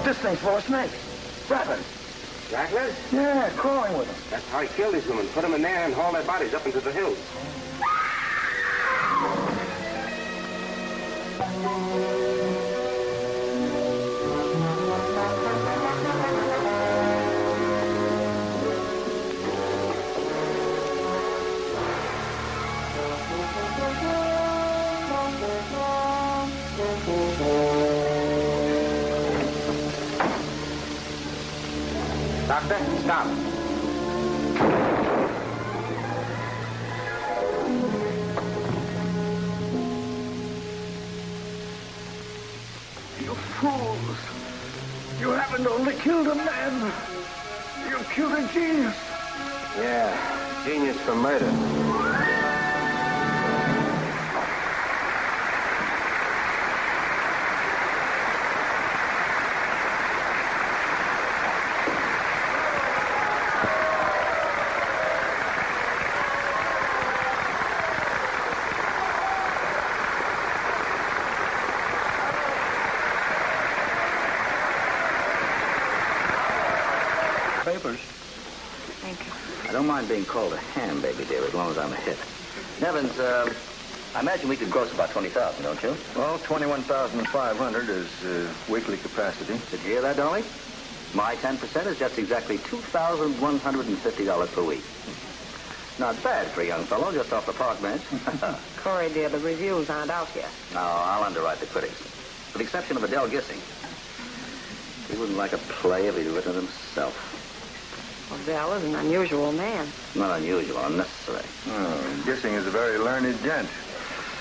this thing's full of snakes. Rattlers. Rattlers? Yeah, crawling with them. That's how he killed his women. Put them in there and hauled their bodies up into the hills. Doctor, stop. You fools. You haven't only killed a man. You've killed a genius. Yeah, genius for murder. Papers. Thank you. I don't mind being called a ham, baby dear, as long as I'm a hit. Nevins, I imagine we could gross about 20,000, don't you? Well, 21,500 is weekly capacity. Did you hear that, Dolly? My 10% is just exactly $2,150 per week. Not bad for a young fellow just off the park bench. Corey, dear, the reviews aren't out yet. No, I'll underwrite the critics. With the exception of Adele Gissing. He wouldn't like a play if he'd written it himself. Well, Dell is an unusual man. Not unusual, unnecessary. Oh, Gissing is a very learned gent.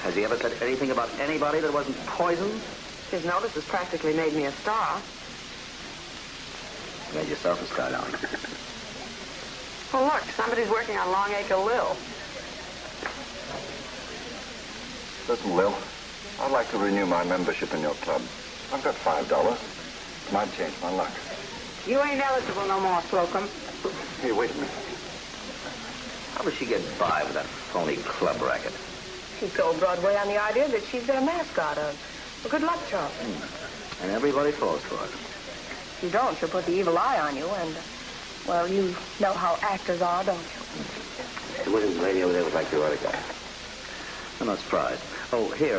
Has he ever said anything about anybody that wasn't poisoned? His notice has practically made me a star. You made yourself a star, Dolly. Oh, look, somebody's working on Long Acre Lil. Listen, Lil, I'd like to renew my membership in your club. I've got $5. Might change my luck. You ain't eligible no more, Slocum. Hey, wait a minute. How does she get by with that phony club racket? She sold Broadway on the idea that she's their mascot, a good luck charm. And everybody falls for it. If you don't, she'll put the evil eye on you, and, well, you know how actors are, don't you? The Williams lady over there was like the other guy. I'm not surprised. Oh, here,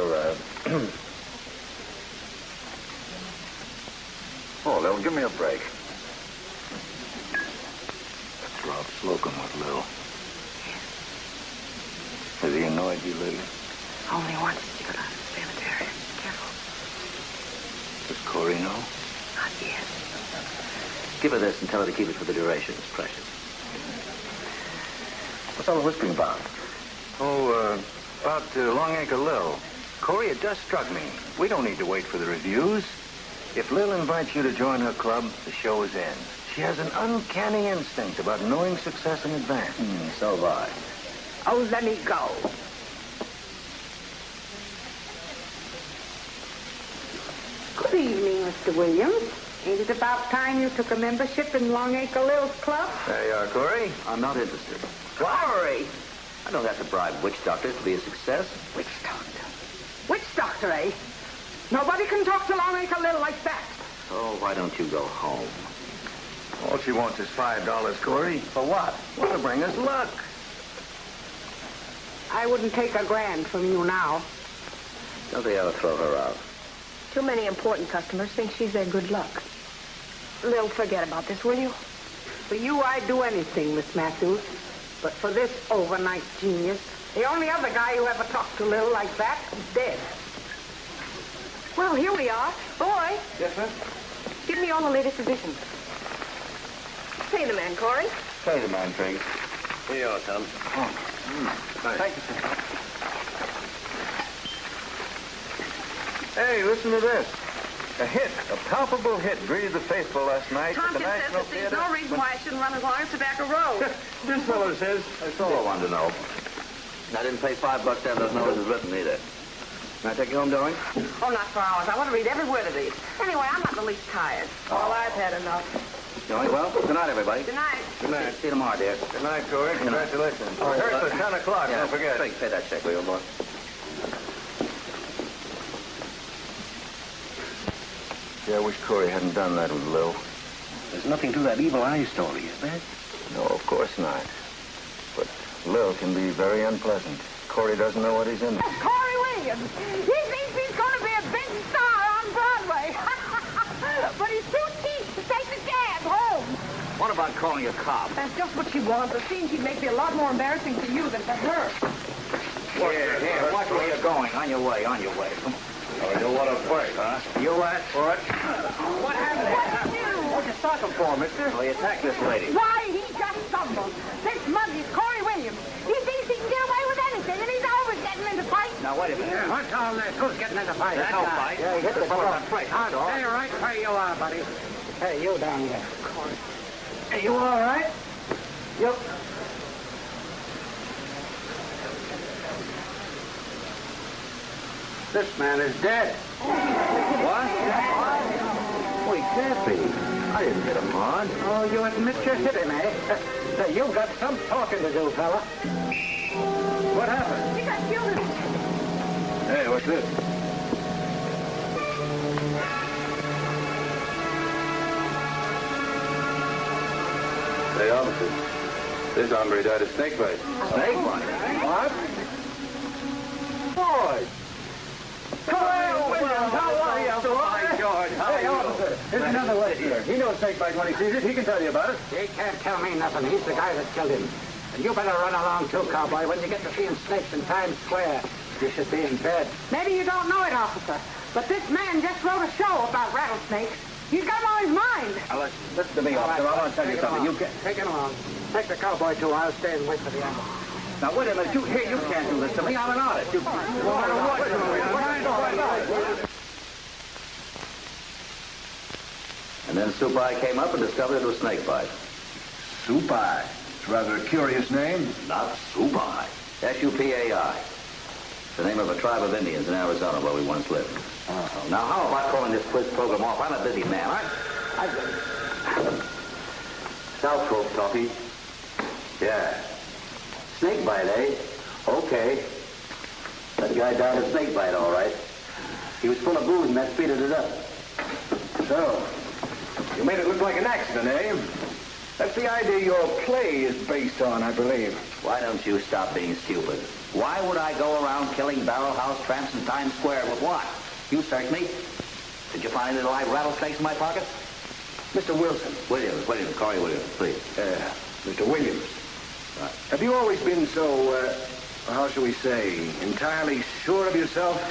Oh, Lil, give me a break. That's Rob Slocum with Lil. Has he annoyed you lately? Only once you got out of the cemetery. Careful. Does Corey know? Not yet. give her this and tell her to keep it for the duration. It's precious. What's all the whispering about? Oh, about Long Acre Lil. Corey, it just struck me. We don't need to wait for the reviews. If Lil invites you to join her club, the show is in. She has an uncanny instinct about knowing success in advance. So have I. Oh, let me go. Good evening, Mr. Williams. Ain't it about time you took a membership in Long Acre Lil's club? There you are, Corey. I'm not interested. Corey! I don't have to bribe witch doctors to be a success. Witch doctor? Witch doctor, eh? Nobody can talk to Long Acre Lil like that. Oh, why don't you go home? All she wants is $5, Corey. For what? Well, to bring us luck. I wouldn't take $1,000 from you now. Don't they ought to throw her out? Too many important customers think she's their good luck. Lil, forget about this, will you? For you, I'd do anything, Miss Matthews. But for this overnight genius, the only other guy who ever talked to Lil like that is dead. Well, here we are. Boy. Yes, sir? Give me all the latest editions. Pay the man, Corey. Pay the man, Triggs. Here you are, Tom. Thank you, sir. Hey, listen to this. A hit, a palpable hit, greeted the faithful last night at the Tompkins says National that there's Theater. no reason why I shouldn't run as long as Tobacco Road. This fellow says. That's all I wanted to know. I didn't pay $5 to have those notices written either. Can I take you home, darling? Oh, not for hours. I want to read every word of these. Anyway, I'm not the least tired. All I've had enough. Going well? Good night, everybody. Good night. Good night. See you tomorrow, dear. Good night, Corey. Congratulations. Rehearsal at 10 o'clock, Yeah, don't forget. Pay that check, will you, boy? Gee, I wish Corey hadn't done that with Lil. There's nothing to that evil eye story, is there? No, of course not. But Lil can be very unpleasant. Corey doesn't know what he's in. Corey Williams. He thinks he's going to be a big star on Broadway. But he's too cheap to take the cab home. What about calling a cop? That's just what she wants. A scene she'd make be a lot more embarrassing to you than to her. Here, watch where you're going. On your way, on your way. Come on. Oh, you want to fight, huh? You asked for it. What happened? What'd you stop him for, mister? Well, you attacked this lady. Why, he just stumbled. This monkey's Corey Williams. He thinks he can get away with anything, and he's always getting into fights. Now, wait a minute. What's all this? Who's getting into fight? That's no fight. Yeah, he hit the fellow on price. Stay right where you are, buddy. Hey, you down here. Hey, you all right? Yep. This man is dead. What? Well, he can't be. I didn't hit him hard. Oh, you admit you hit him, eh? You've got some talking to do, fella. What happened? He got killed. Hey, what's this? Say, officer, this hombre died of snake bite. Snake bite? What? Boy! Corey Williams, how are you, boy? George, how Hey, officer, there's another way here. He knows snake bite when he sees it. He can tell you about it. He can't tell me nothing. He's the guy that killed him. And you better run along too, cowboy. When you get to seeing snakes in Times Square, you should be in bed. Maybe you don't know it, officer, but this man just wrote a show about rattlesnakes. He's got them on his mind. Now, listen to me, officer. I want to tell you something. You can't... Take it along. Take the cowboy, too. I'll stay and wait for the ambulance. Now, wait a minute. You can't do this to me. I'm an artist. You... And then Supai came up and discovered it was snake bite. Supai. It's rather a curious name. Not Supai. S-U-P-A-I. It's the name of a tribe of Indians in Arizona where we once lived. Now, how about calling this quiz program off? I'm a busy man. South Coast coffee. Yeah. Snake bite, eh? Okay. That guy died of snake bite, all right. He was full of booze and that speeded it up. So, you made it look like an accident, eh? That's the idea your play is based on, I believe. Why don't you stop being stupid? Why would I go around killing barrel house tramps in Times Square with what? You searched me. Did you find any live rattlesnakes in my pocket? Mr. Wilson. Williams, Corey Williams, please. Mr. Williams. Right. Have you always been so, how shall we say, entirely sure of yourself?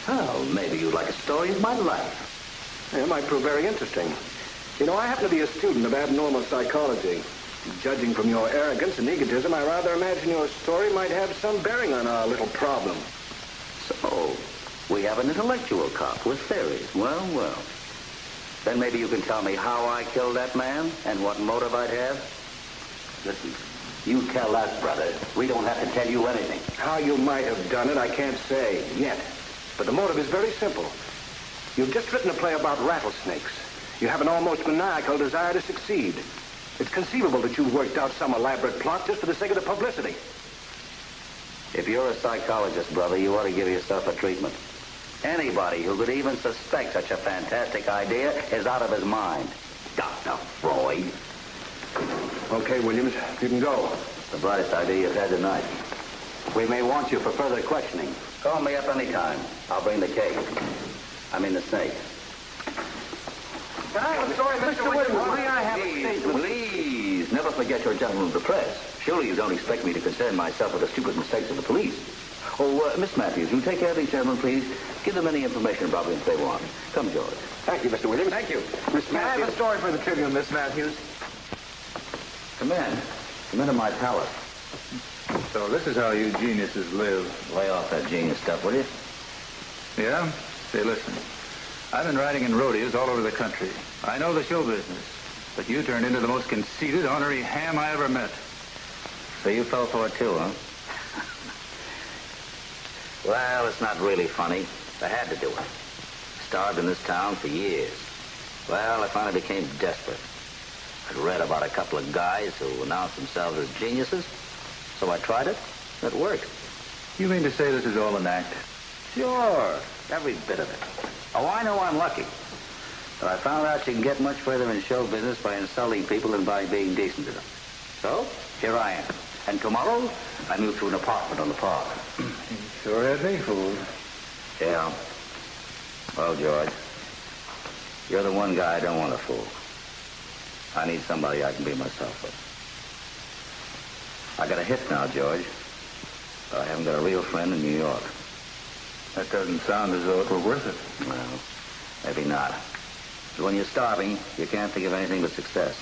Well, maybe you'd like a story of my life. It might prove very interesting. You know, I happen to be a student of abnormal psychology. Judging from your arrogance and egotism, I rather imagine your story might have some bearing on our little problem. So, we have an intellectual cop with theories. Well, well. Then maybe you can tell me how I killed that man and what motive I'd have. Listen, you tell us, brother. We don't have to tell you anything. How you might have done it, I can't say yet. But the motive is very simple. You've just written a play about rattlesnakes. You have an almost maniacal desire to succeed. It's conceivable that you've worked out some elaborate plot just for the sake of the publicity. If you're a psychologist, brother, you ought to give yourself a treatment. Anybody who could even suspect such a fantastic idea is out of his mind. Dr. Freud. Okay, Williams, you can go. The brightest idea you've had tonight. We may want you for further questioning. Call me up anytime. I'll bring the cake. I mean the snake. I'm sorry, Mr. Williams. May I have a seat? Please, never forget you're a gentleman of the press. Surely you don't expect me to concern myself with the stupid mistakes of the police. Oh, Miss Matthews, you take care of these gentlemen, please. Give them any information about me if they want. Come, George. Thank you, Mr. Williams. Thank you. Miss May I have Matthews. a story for the Tribune, Miss Matthews? Come in. Come into my palace. So this is how you geniuses live. Lay off that genius stuff, will you? Yeah? Say, listen. I've been riding in rodeos all over the country. I know the show business. But you turned into the most conceited, ornery ham I ever met. So you fell for it too, huh? Well, it's not really funny. I had to do it. Starved in this town for years. Well, I finally became desperate. I'd read about a couple of guys who announced themselves as geniuses. So I tried it. It worked. You mean to say this is all an act? Sure. Every bit of it. Oh, I know I'm lucky. But I found out you can get much further in show business by insulting people than by being decent to them. So, here I am. And tomorrow, I move to an apartment on the park. Sure had me fooled. Yeah. Well, George, you're the one guy I don't want to fool. I need somebody I can be myself with. I got a hit now, George. But I haven't got a real friend in New York. That doesn't sound as though it were worth it. Well, maybe not. But when you're starving, you can't think of anything but success.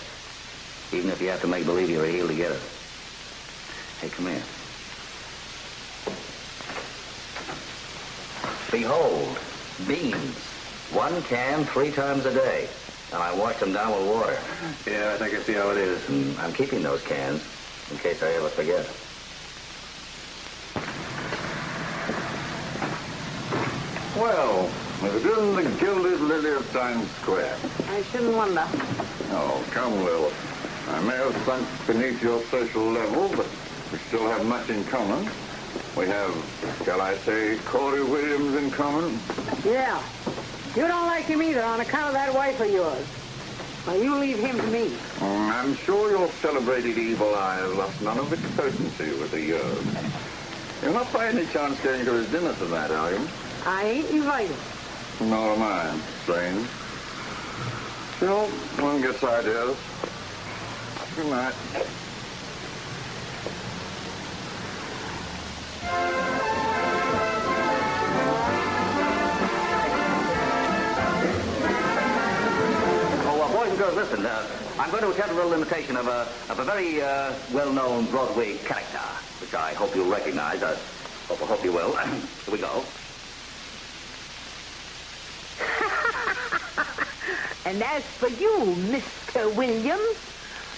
Even if you have to make believe you're a heel to get it. Hey, come here. Behold, beans. 1 can 3 times a day. And I wash them down with water. Yeah, I think I see how it is. I'm keeping those cans in case I ever forget. Well, if it isn't the Gilded Lily of Times Square. I shouldn't wonder. Oh, come, Lil. I may have sunk beneath your social level, but we still have much in common. We have, shall I say, Corey Williams in common. Yeah. You don't like him either on account of that wife of yours. Well, you leave him to me. I'm sure your celebrated evil eye has lost none of its potency with the years. You're not by any chance going to his dinner tonight, are you? I ain't invited. Nor am I. Strange. Still, one gets ideas. Good night. Boys and girls, listen. I'm going to attempt a little imitation of a very well-known Broadway character, which I hope you'll recognize. I hope you will. Here we go. And as for you, Mr. Williams,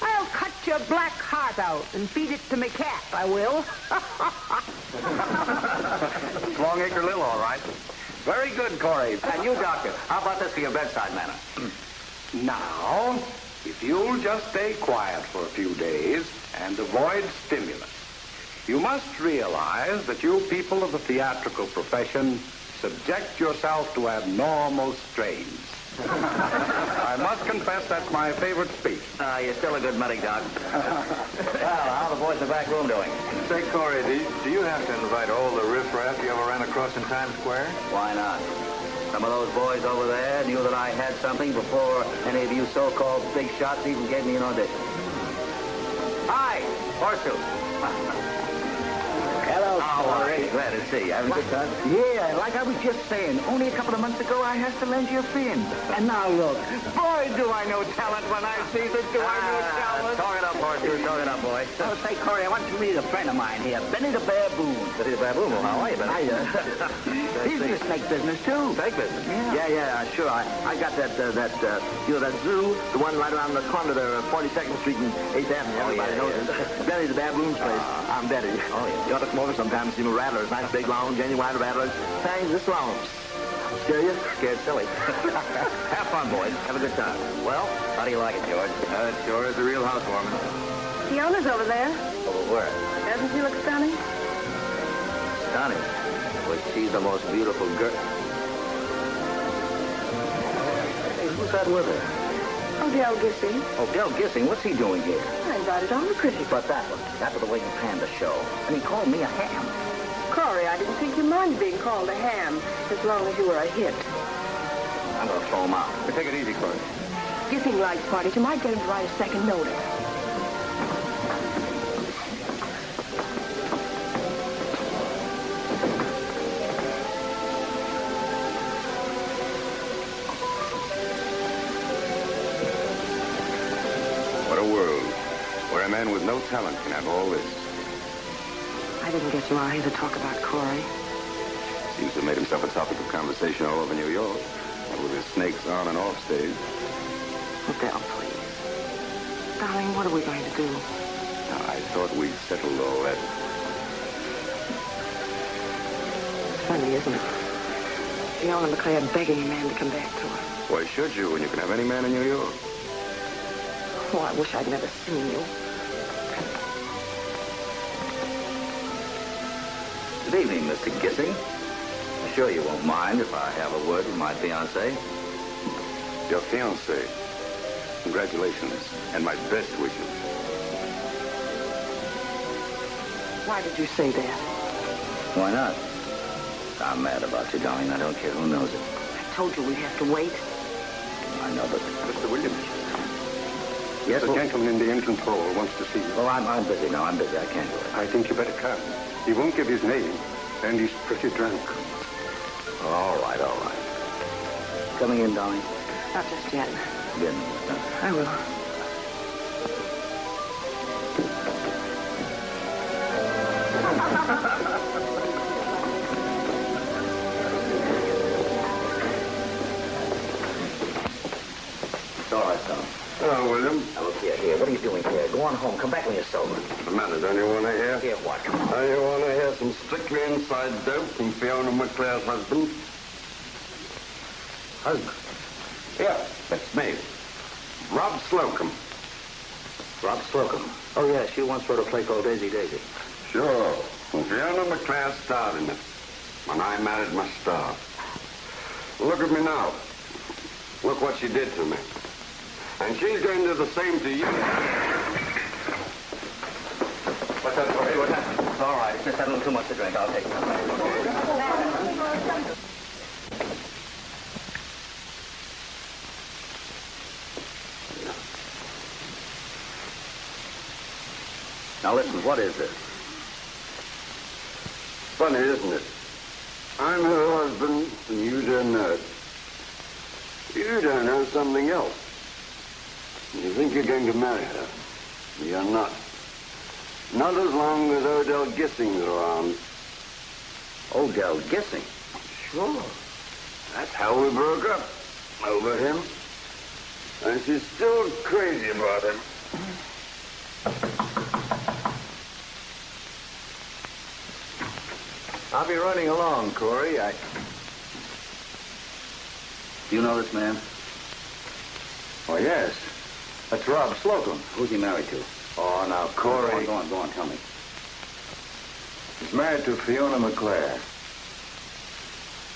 I'll cut your black heart out and feed it to my cat, I will. Long Acre Lil, all right. Very good, Corey. And you, Doctor, how about this for your bedside manner? Now, if you'll just stay quiet for a few days and avoid stimulants, you must realize that you people of the theatrical profession subject yourself to abnormal strains. I must confess that's my favorite speech. You're still a good medic, Doc. Well, how are the boys in the back room doing? Say, Corey, do you have to invite all the riffraff you ever ran across in Times Square? Why not? Some of those boys over there knew that I had something before any of you so-called big shots even gave me an audition. Hi, Horseshoe. Hello, Corey. Glad to see you. Having a good time? Yeah, like I was just saying, only a couple of months ago I had to lend you a fin. And now look. Boy, do I know talent when I see this. Do I know talent? Talk it up, Horseshoe. Talk it up, boy. Oh, say, Corey, I want you to meet a friend of mine here, Benny the Baboon. Benny the Baboon. Well, how are you, Benny? Hiya. He's in the snake business, too. Snake business? Yeah, sure. I got that zoo, the one right around the corner there, 42nd Street and 8th Avenue. Everybody knows it. Benny the Baboon's place. I'm Betty. Oh, yeah. You ought to come over sometime and see my rattlers. Nice, big, long, genuine rattlers. Thanks, this long. Scare you? Scared silly. Have fun, boys. Have a good time. Well, how do you like it, George? It sure is a real housewarming. Fiona's over there. Over where? Doesn't she look stunning? Stunning. Well, she's the most beautiful girl. Hey, who's that with her? Oh, Del Gissing. Oh, Del Gissing. What's he doing here? I invited all the critics. But that was the way you planned the show. And he called me a ham. Corey, I didn't think you minded being called a ham as long as you were a hit. I'm going to throw him out. But take it easy, Corey. Gissing likes parties. You might get him to write a second notice. What a world where a man with no talent can have all this. I didn't get you out here to talk about Corey. Seems to have made himself a topic of conversation all over New York. And with his snakes on and off stage. Oh, Del, please. Darling, what are we going to do? I thought we'd settled all that. It's funny, isn't it? Fiona McClare begging a man to come back to her. Why should you when you can have any man in New York? Oh, I wish I'd never seen you. Good evening, Mr. Gissing. I'm sure you won't mind if I have a word with my fiancée. Your fiancée. Congratulations, and my best wishes. Why did you say that? Why not? I'm mad about you, darling. I don't care who knows it. I told you we'd have to wait. I know, but... Mr. Williams. Yes, The gentleman in the entrance hall wants to see you. Well, I'm busy now. I'm busy. I can't do it. I think you better come. He won't give his name, and he's pretty drunk. All right, all right. Coming in, darling? Not just yet. Good. I will. It's all right, son. Hello, William. Now, look here. What are you doing here? Go on home. Come back when you're sober. What's the matter? Don't you want to hear? Hear what? Come on. Don't you want to hear some strictly inside dope from Fiona McClare's husband? Husband? Yeah, that's me. Rob Slocum. Rob Slocum. Oh, yeah. She once wrote a play called Daisy Daisy. Sure. Well, Fiona McClare starred in it. When I married my star. Look at me now. Look what she did to me. And she's going to do the same to you. What's up, Corey? What happened? It's all right. It's just had a little too much to drink. I'll take it. Now, listen. What is this? Funny, isn't it? I'm her husband, and you don't know it. You don't know something else. You think you're going to marry her. You're not. Not as long as Odell Gissing's around. Odell Gissing? Sure. That's how we broke up. Over him. And she's still crazy about him. I'll be running along, Corey. Do you know this man? Oh, yes. That's Rob Slocum. Who's he married to? Oh, now, Corey. Go on, tell me. He's married to Fiona McClare.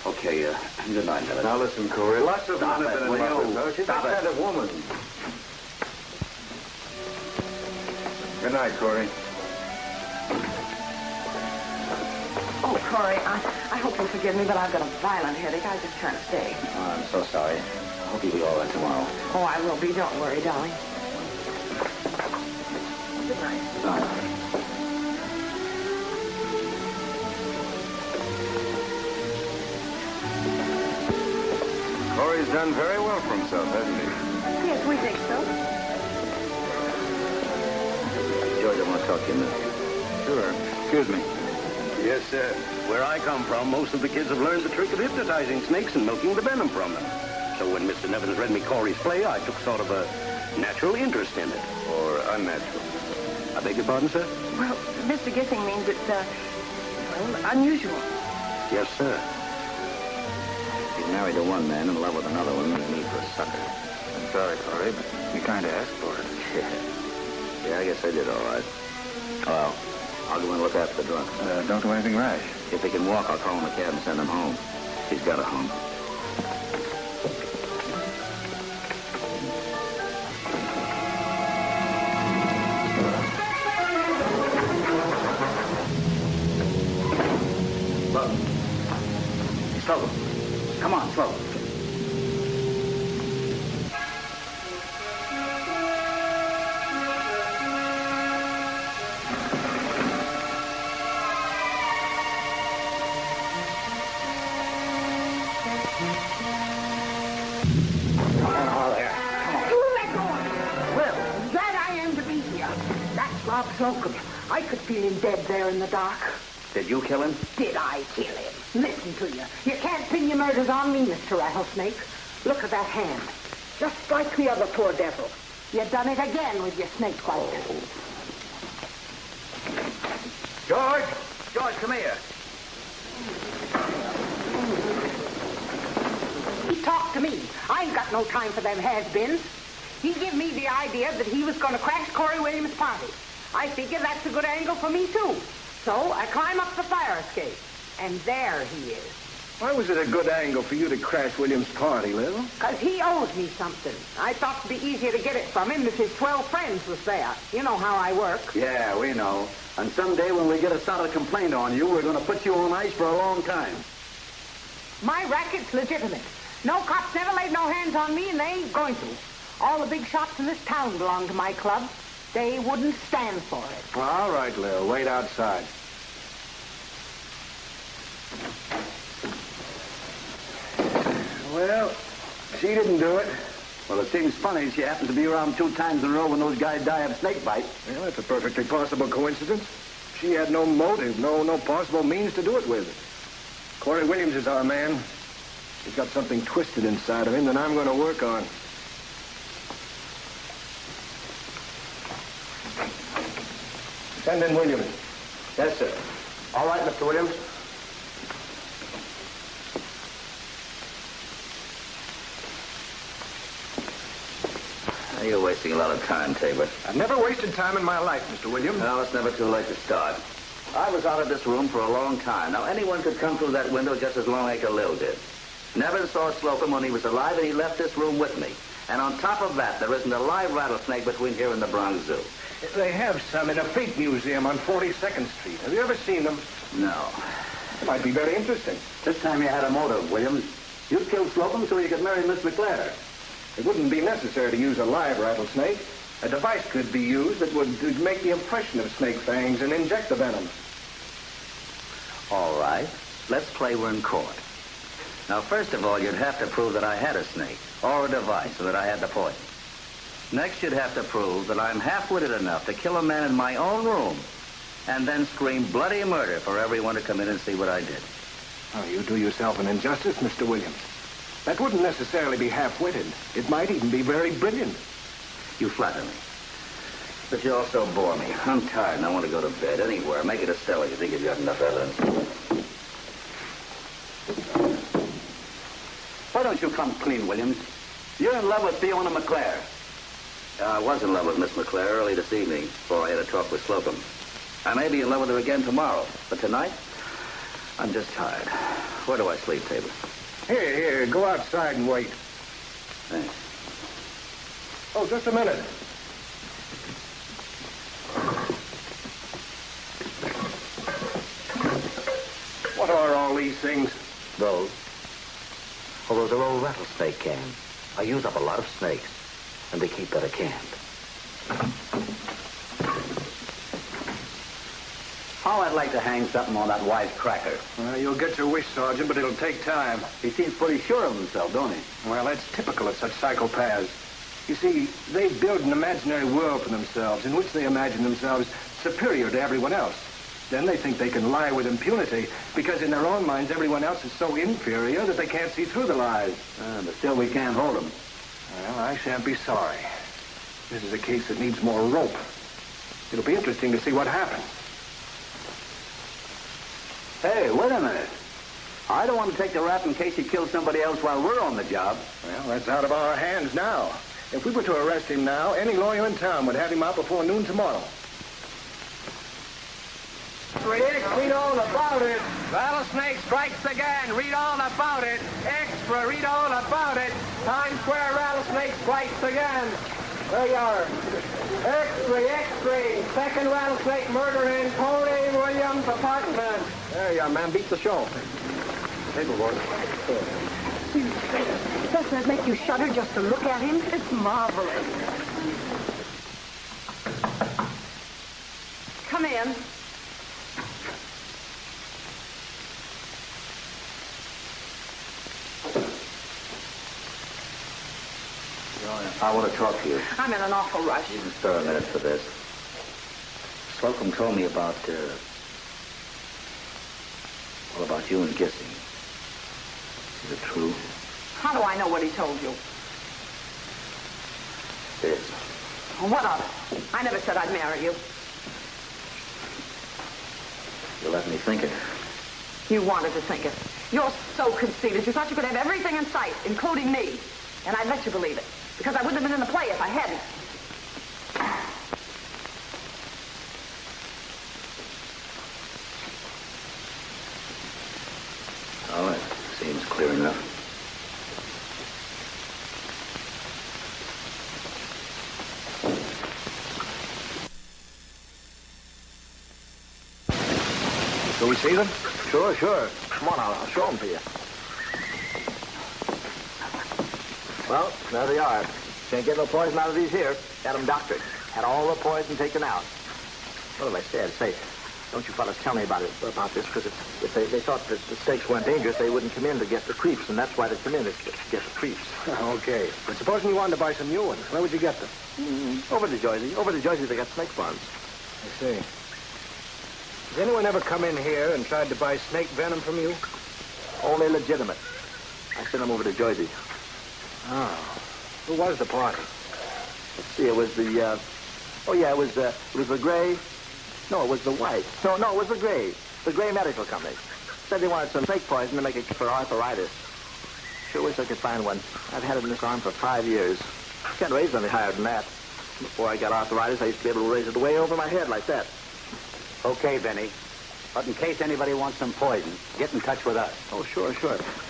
Okay, good night, Millet. Now, listen, Corey. Lots of Stop money it, in will the you? office. She's that Stop it. kind of woman. Good night, Corey. Oh, Corey, I hope you'll forgive me, but I've got a violent headache. I just can't stay. Oh, I'm so sorry. I hope you'll be all right tomorrow. Oh, I will be. Don't worry, darling. Good night. Corey's done very well for himself, hasn't he? Yes, we think so. George, I want to talk to you a minute. Sure. Excuse me. Yes, sir. Where I come from, most of the kids have learned the trick of hypnotizing snakes and milking the venom from them. So when Mr. Nevins read me Corey's play, I took sort of a natural interest in it. Or unnatural. I beg your pardon, sir? Well, Mr. Gissing means it's, unusual. Yes, sir. He's married to one man, in love with another one, leaving me for a sucker. I'm sorry, Corey, but you kind of asked for it. Yeah, I guess I did all right. Well, I'll go and look after the drunk. Don't do anything rash. If he can walk, I'll call him a cab and send him home. He's got a home. Slow. Come on, slow. Rob Slocum. I could feel him dead there in the dark. Did you kill him? Did I kill him? Listen to you. You can't pin your murders on me, Mr. Rattlesnake. Look at that hand. Just like the other poor devil. You done it again with your snake bite. George! George, come here. He talked to me. I ain't got no time for them has-beens. He gave me the idea that he was going to crash Corey Williams' party. I figure that's a good angle for me, too. So I climb up the fire escape. And there he is. Why was it a good angle for you to crash William's party, Lil? Because he owes me something. I thought it'd be easier to get it from him if his 12 friends was there. You know how I work. Yeah, we know. And someday when we get a solid complaint on you, we're going to put you on ice for a long time. My racket's legitimate. No cops never laid no hands on me, and they ain't going to. All the big shots in this town belong to my club. They wouldn't stand for it. Well, all right, Lil. Wait outside. Well, she didn't do it. Well, it seems funny she happens to be around 2 times in a row when those guys die of snake bite. Well, that's a perfectly possible coincidence. She had no motive, no possible means to do it with. Corey Williams is our man. He's got something twisted inside of him that I'm going to work on. Send in Williams. Yes, sir. All right, Mr. Williams. You're wasting a lot of time, Tabor. I've never wasted time in my life, Mr. Williams. Well, it's never too late to start. I was out of this room for a long time. Now, anyone could come through that window just as Longacre Lil did. Never saw Slocum when he was alive, and he left this room with me. And on top of that, there isn't a live rattlesnake between here and the Bronx Zoo. They have some in a fake museum on 42nd Street. Have you ever seen them? No. It might be very interesting. This time you had a motive, Williams. You killed Slocum so you could marry Miss McClare. It wouldn't be necessary to use a live rattlesnake. A device could be used that would make the impression of snake fangs and inject the venom. All right. Let's play we're in court. Now, first of all, you'd have to prove that I had a snake or a device so that I had the poison. Next, you'd have to prove that I'm half-witted enough to kill a man in my own room and then scream bloody murder for everyone to come in and see what I did. Oh, you do yourself an injustice, Mr. Williams. That wouldn't necessarily be half-witted. It might even be very brilliant. You flatter me. But you also bore me. I'm tired and I want to go to bed anywhere. Make it a cell if you think you've got enough evidence. Why don't you come clean, Williams? You're in love with Fiona McClare. I was in love with Miss McClare early this evening before I had a talk with Slocum. I may be in love with her again tomorrow, but tonight, I'm just tired. Where do I sleep, Tabor? Here, go outside and wait. Thanks. Oh, just a minute. What are all these things? Those? Well, those are old rattlesnake cans. I use up a lot of snakes, and they keep better canned. Oh, I'd like to hang something on that wisecracker. Well, you'll get your wish, Sergeant, but it'll take time. He seems pretty sure of himself, don't he? Well, that's typical of such psychopaths. You see, they build an imaginary world for themselves in which they imagine themselves superior to everyone else. Then they think they can lie with impunity because in their own minds everyone else is so inferior that they can't see through the lies. But still we can't hold them. Well, I shan't be sorry. This is a case that needs more rope. It'll be interesting to see what happens. Hey, wait a minute. I don't want to take the rap in case he kills somebody else while we're on the job. Well, that's out of our hands now. If we were to arrest him now, any lawyer in town would have him out before noon tomorrow. Read all about it. Rattlesnake strikes again. Read all about it. Extra, read all about it. Times Square rattlesnake strikes again. There you are. Extra. Second rattlesnake murder in Tony Williams' apartment. There you are, man. Beat the show. Paperwork. Doesn't that make you shudder just to look at him? It's marvelous. Come in. I want to talk to you. I'm in an awful rush. Just spare a minute for this. Slocum told me about you and Gissing. Is it true? How do I know what he told you? It is. What of it? I never said I'd marry you. You let me think it. You wanted to think it. You're so conceited. You thought you could have everything in sight, including me. And I'd let you believe it. Because I wouldn't have been in the play if I hadn't. All right. Seems clear enough. Shall we see them? Sure, sure. Come on, I'll show them to you. Well, there they are. Can't get no poison out of these here. Had them doctored. Had all the poison taken out. What have I said? Say, don't you fellas tell me about this, because if they thought that the snakes weren't dangerous, they wouldn't come in to get the creeps, and that's why they come in, is to get the creeps. Okay. But supposing you wanted to buy some new ones, where would you get them? Over to Jersey. Over to Jersey, they got snake farms. I see. Has anyone ever come in here and tried to buy snake venom from you? Only legitimate. I sent them over to Jersey. Oh. Who was the party? Let's see, it was the, it was the gray. No, it was the white. No, it was the gray. The Gray Medical Company. Said they wanted some snake poison to make it for arthritis. Sure wish I could find one. I've had it in this arm for 5 years. Can't raise it any higher than that. Before I got arthritis, I used to be able to raise it way over my head like that. Okay, Benny. But in case anybody wants some poison, get in touch with us. Oh, sure.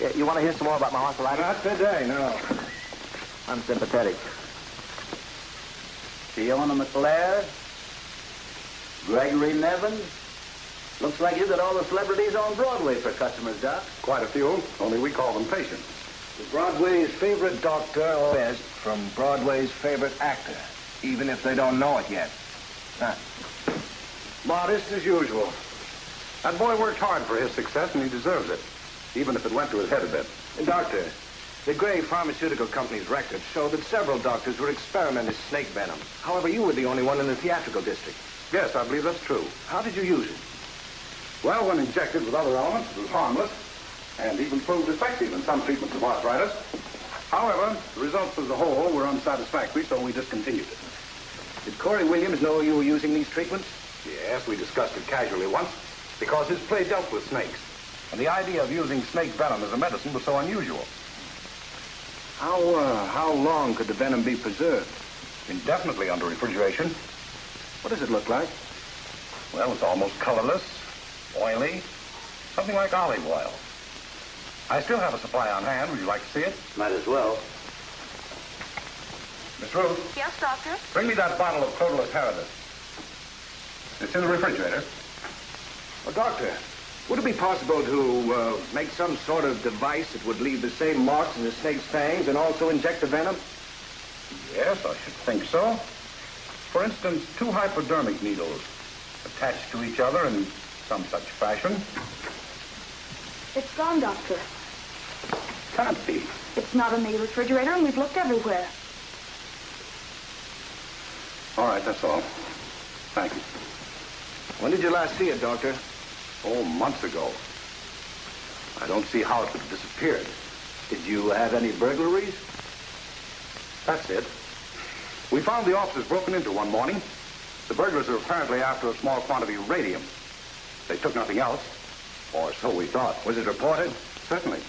Yeah, you want to hear some more about my arthritis? Not today, no. I'm sympathetic. Fiona McClare? Gregory Nevin? Looks like you got all the celebrities on Broadway for customers, Doc. Quite a few, only we call them patients. The Broadway's favorite doctor or best from Broadway's favorite actor, even if they don't know it yet. Huh. Modest as usual. That boy worked hard for his success, and he deserves it, even if it went to his head a bit. Doctor, the Gray Pharmaceutical Company's records show that several doctors were experimenting with snake venom. However, you were the only one in the theatrical district. Yes, I believe that's true. How did you use it? Well, when injected with other elements, it was harmless, and even proved effective in some treatments of arthritis. However, the results as a whole were unsatisfactory, so we discontinued it. Did Corey Williams know you were using these treatments? Yes, we discussed it casually once, because his play dealt with snakes. And the idea of using snake venom as a medicine was so unusual. How long could the venom be preserved? Indefinitely under refrigeration. What does it look like? Well, it's almost colorless, oily, something like olive oil. I still have a supply on hand. Would you like to see it? Might as well. Miss Ruth? Yes, Doctor? Bring me that bottle of Crotalus Heredus. It's in the refrigerator. Well, Doctor, would it be possible to make some sort of device that would leave the same marks as the snake's fangs and also inject the venom? Yes, I should think so. For instance, 2 hypodermic needles attached to each other in some such fashion. It's gone, Doctor. Can't be. It's not in the refrigerator, and we've looked everywhere. All right, that's all. Thank you. When did you last see it, Doctor? Oh, months ago. I don't see how it could have disappeared. Did you have any burglaries? That's it. We found the offices broken into one morning. The burglars are apparently after a small quantity of radium. They took nothing else, or so we thought. Was it reported? Certainly.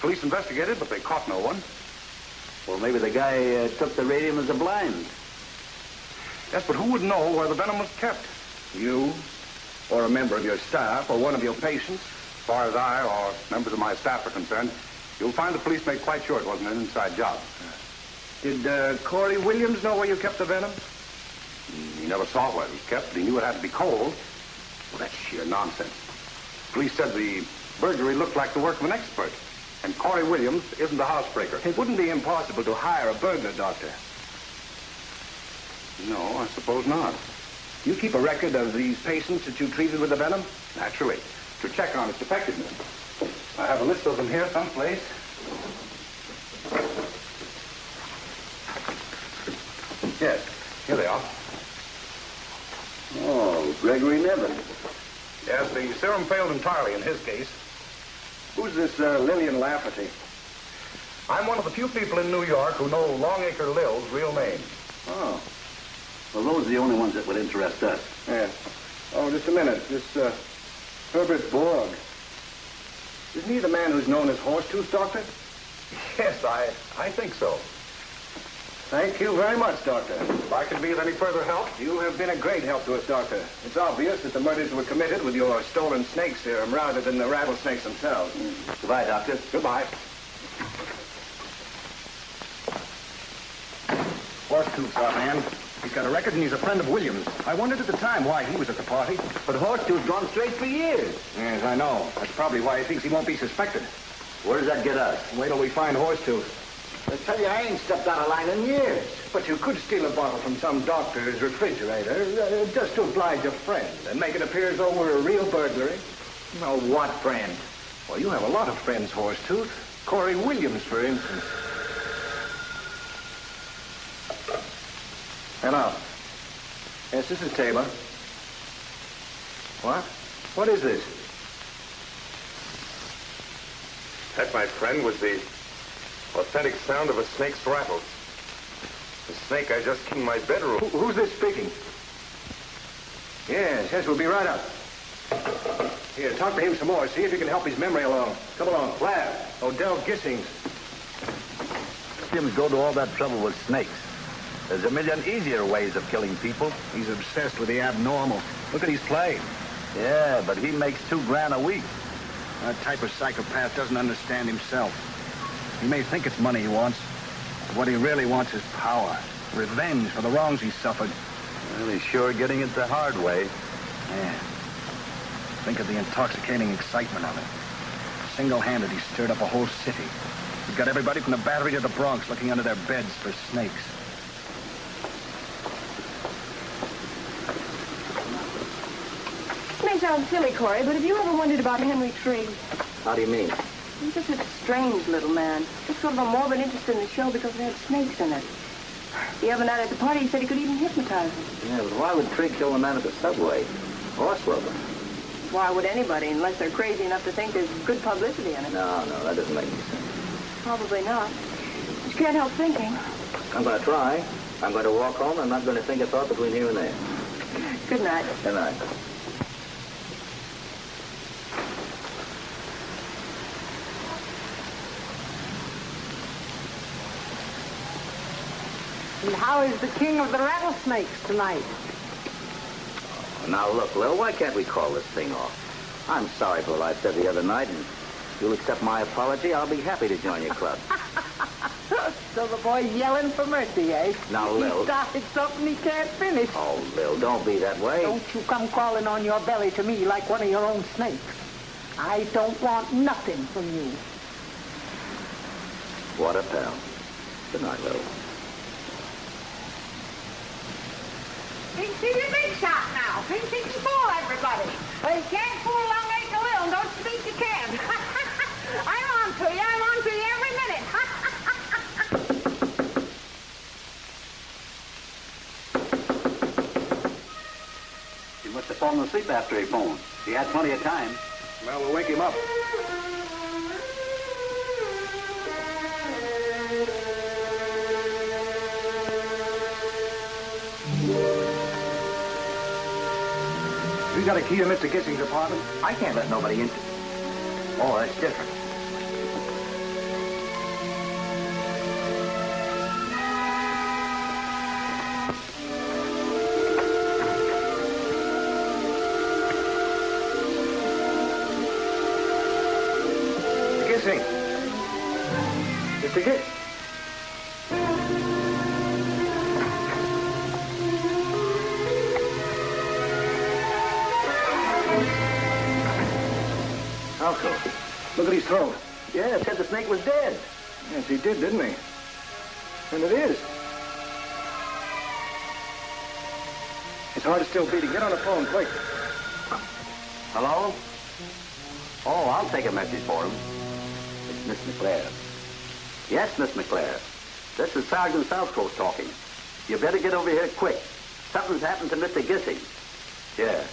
Police investigated, but they caught no one. Well, maybe the guy took the radium as a blind. Yes, but who would know where the venom was kept? You, or a member of your staff, or one of your patients? As far as I or members of my staff are concerned, you'll find the police made quite sure it wasn't an inside job. Did Corey Williams know where you kept the venom? He never saw where it was kept, but he knew it had to be cold. Well, that's sheer nonsense. Police said the burglary looked like the work of an expert, and Corey Williams isn't a housebreaker. It wouldn't be impossible to hire a burglar, Doctor. No, I suppose not. You keep a record of these patients that you treated with the venom? Naturally, to check on its effectiveness. I have a list of them here someplace. Yes, here they are. Oh, Gregory Nevin. Yes, the serum failed entirely in his case. Who's this Lillian Lafferty? I'm one of the few people in New York who know Longacre Lil's real name. Oh. Well, those are the only ones that would interest us. Yes. Oh, just a minute. This Herbert Borg. Isn't he the man who's known as Horsetooth, Doctor? Yes, I think so. Thank you very much, Doctor. If I can be of any further help? You have been a great help to us, Doctor. It's obvious that the murders were committed with your stolen snake serum rather than the rattlesnakes themselves. Goodbye, Doctor. Goodbye. Horsetooth's our man. He's got a record and he's a friend of Williams. I wondered at the time why he was at the party. But Horsetooth's gone straight for years. Yes, I know. That's probably why he thinks he won't be suspected. Where does that get us? Wait till we find Horsetooth. I tell you, I ain't stepped out of line in years. But you could steal a bottle from some doctor's refrigerator just to oblige a friend and make it appear as though we're a real burglary. No, what friend? Well, you have a lot of friends, Horsetooth. Corey Williams, for instance. Hello. Yes, this is Taylor. What? What is this? That, my friend, was the authentic sound of a snake's rattle. The snake I just killed in my bedroom. Who's this speaking? Yes, we'll be right up. Here, talk to him some more. See if you can help his memory along. Come along. Claire. Odell Gissings. Williams go to all that trouble with snakes. There's a million easier ways of killing people. He's obsessed with the abnormal. Look at his play. Yeah, but he makes $2,000 a week. That type of psychopath doesn't understand himself. He may think it's money he wants, but what he really wants is power. Revenge for the wrongs he suffered. Well, he's sure getting it the hard way. Yeah. Think of the intoxicating excitement of it. Single-handed, he stirred up a whole city. He got everybody from the Battery to the Bronx looking under their beds for snakes. It may sound silly, Corey, but have you ever wondered about Henry Triggs? How do you mean? He's just a strange little man. Just sort of a morbid interest in the show because it had snakes in it. The other night at the party, he said he could even hypnotize them. Yeah, but why would Trigg kill a man at the subway? Horse rubber. Why would anybody, unless they're crazy enough to think there's good publicity in it? No, that doesn't make any sense. Probably not. But you can't help thinking. I'm going to try. I'm going to walk home. I'm not going to think a thought between here and there. Good night. Good night. And how is the king of the rattlesnakes tonight? Now, look, Lil, why can't we call this thing off? I'm sorry for what I said the other night, and if you'll accept my apology, I'll be happy to join your club. So the boy's yelling for mercy, eh? Now, Lil. He started something he can't finish. Oh, Lil, don't be that way. Don't you come crawling on your belly to me like one of your own snakes. I don't want nothing from you. What a pal. Good night, Lil. Think he's a big shot now. Thinks he can fool everybody. But he can't fool Long Acre Lil. Don't you think you can? I'm on to you. I'm on to you every minute. He must have fallen asleep after he phoned. He had plenty of time. Well, we'll wake him up. You got a key to Mr. Gissing's apartment? I can't let nobody in. Oh, that's different. Mr. Gissing. Mr. Gissing. How so? Look at his throat. Yeah, it said the snake was dead. Yes, he did, didn't he? And it is. His heart is still beating. Get on the phone, quick. Hello? Oh, I'll take a message for him. It's Miss McClare. Yes, Miss McClare. This is Sergeant Southcoast talking. You better get over here quick. Something's happened to Mr. Gissing. Yeah.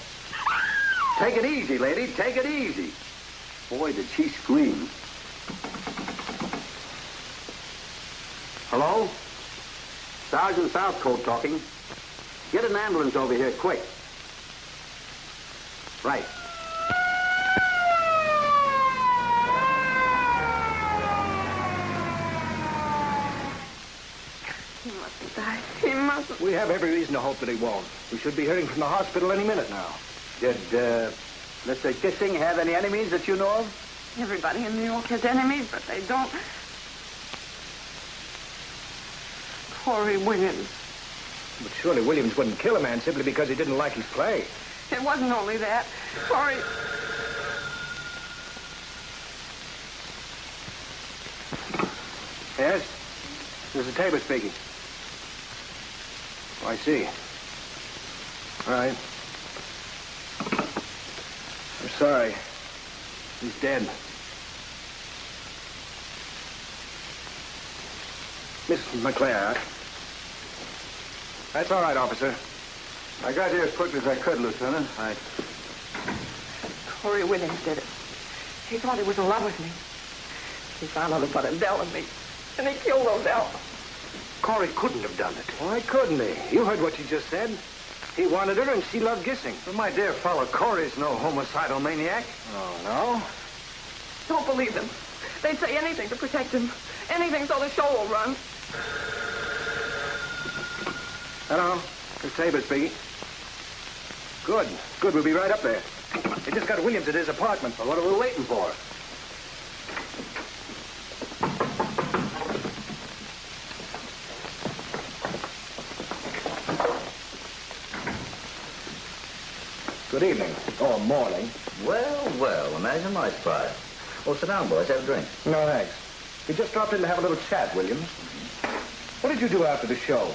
Take it easy, lady. Take it easy. Boy, did she scream. Hello? Sergeant Southcote talking. Get an ambulance over here, quick. Right. He mustn't die. He mustn't. We have every reason to hope that he won't. We should be hearing from the hospital any minute now. Did, Mr. Kissing have any enemies that you know of? Everybody in New York has enemies, but they don't. Corey Williams. But surely Williams wouldn't kill a man simply because he didn't like his play. It wasn't only that. Corey... Yes? This is Tabor speaking. Oh, I see. All right. I'm sorry. He's dead. Miss McClare. That's all right, officer. I got here as quick as I could, Lieutenant. Corey Williams did it. He thought he was in love with me. He found out about Adele and me. And he killed Odell. Corey couldn't have done it. Why couldn't he? You heard what she just said. He wanted her and she loved Gissing. But my dear fellow, Corey's no homicidal maniac. Oh, no? Don't believe them. They'd say anything to protect him. Anything so the show will run. Hello. It's Tabor speaking. Good. Good. We'll be right up there. They just got Williams at his apartment. Well, what are we waiting for? Good evening. Or morning. Well, imagine my surprise. Oh, sit down, boys. Have a drink. No, thanks. We just dropped in to have a little chat, Williams. What did you do after the show?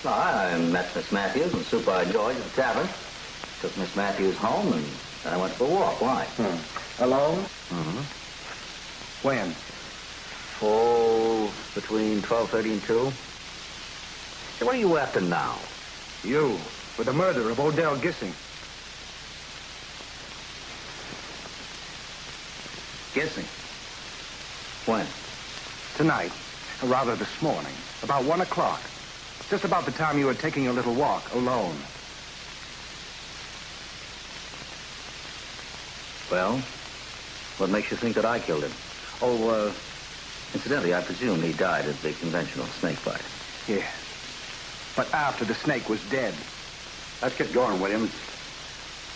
Well, I met Miss Matthews and Super George at the tavern. Took Miss Matthews home, and then I went for a walk. Why? Alone? Mm-hmm. When? Oh, between 12:30 and 2. Hey, what are you after now? You. For the murder of Odell Gissing. Gissing? When? Tonight. Or rather this morning. About 1 o'clock. Just about the time you were taking a little walk alone. Well, what makes you think that I killed him? Oh, incidentally, I presume he died at the conventional snake bite. Yeah. But after the snake was dead. Let's get going, Williams.